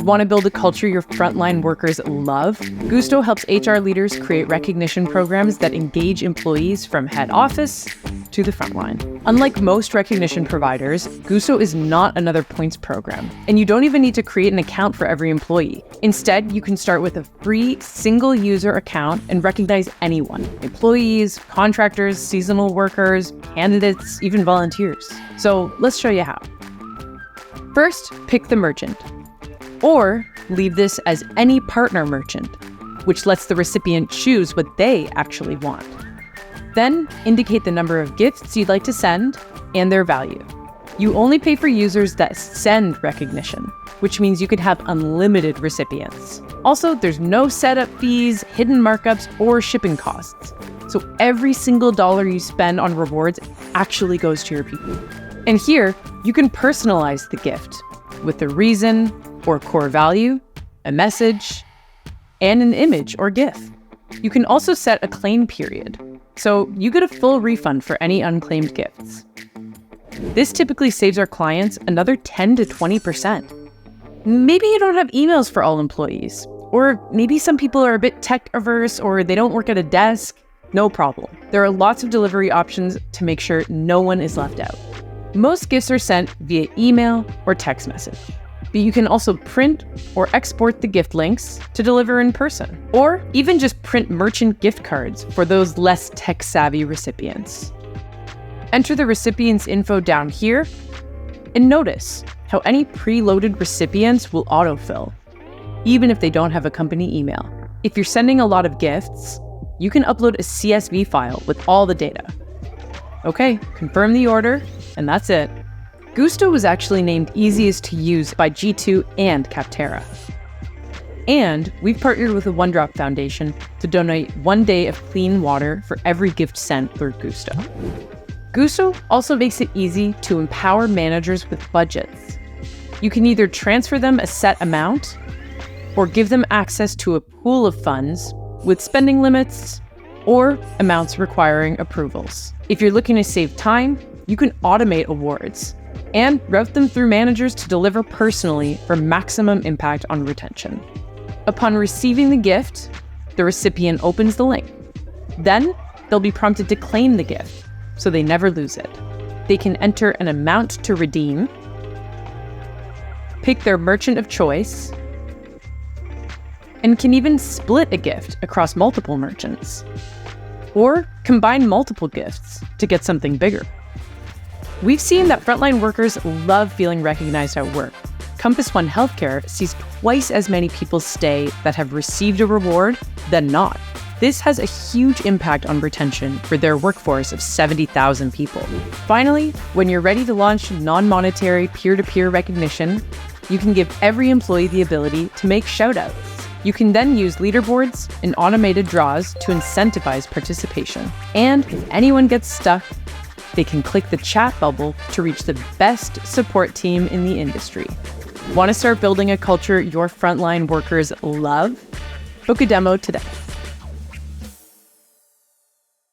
Want to build a culture your frontline workers love? Guusto helps HR leaders create recognition programs that engage employees from head office to the frontline. Unlike most recognition providers, Guusto is not another points program, and you don't even need to create an account for every employee. Instead, you can start with a free single-user account and recognize anyone: employees, contractors, seasonal workers, candidates, even volunteers. So let's show you how. First, pick the merchant. Or leave this as any partner merchant, which lets the recipient choose what they actually want. Then indicate the number of gifts you'd like to send and their value. You only pay for users that send recognition, which means you could have unlimited recipients. Also, there's no setup fees, hidden markups, or shipping costs. So every single dollar you spend on rewards actually goes to your people. And here, you can personalize the gift with a reason or core value, a message, and an image or GIF. You can also set a claim period, so you get a full refund for any unclaimed gifts. This typically saves our clients another 10 to 20%. Maybe you don't have emails for all employees, or maybe some people are a bit tech averse or they don't work at a desk. No problem. There are lots of delivery options to make sure no one is left out. Most gifts are sent via email or text message. But you can also print or export the gift links to deliver in person, or even just print merchant gift cards for those less tech-savvy recipients. Enter the recipient's info down here, and notice how any preloaded recipients will autofill, even if they don't have a company email. If you're sending a lot of gifts, you can upload a CSV file with all the data. Okay, confirm the order, and that's it. Guusto was actually named easiest to use by G2 and Capterra. And we've partnered with the OneDrop Foundation to donate 1 day of clean water for every gift sent through Guusto. Guusto also makes it easy to empower managers with budgets. You can either transfer them a set amount or give them access to a pool of funds with spending limits or amounts requiring approvals. If you're looking to save time, you can automate awards and route them through managers to deliver personally for maximum impact on retention. Upon receiving the gift, the recipient opens the link. Then they'll be prompted to claim the gift, so they never lose it. They can enter an amount to redeem, pick their merchant of choice, and can even split a gift across multiple merchants, or combine multiple gifts to get something bigger. We've seen that frontline workers love feeling recognized at work. Compass One Healthcare sees twice as many people stay that have received a reward than not. This has a huge impact on retention for their workforce of 70,000 people. Finally, when you're ready to launch non-monetary peer-to-peer recognition, you can give every employee the ability to make shout-outs. You can then use leaderboards and automated draws to incentivize participation. And if anyone gets stuck, they can click the chat bubble to reach the best support team in the industry. Want to start building a culture your frontline workers love? Book a demo today.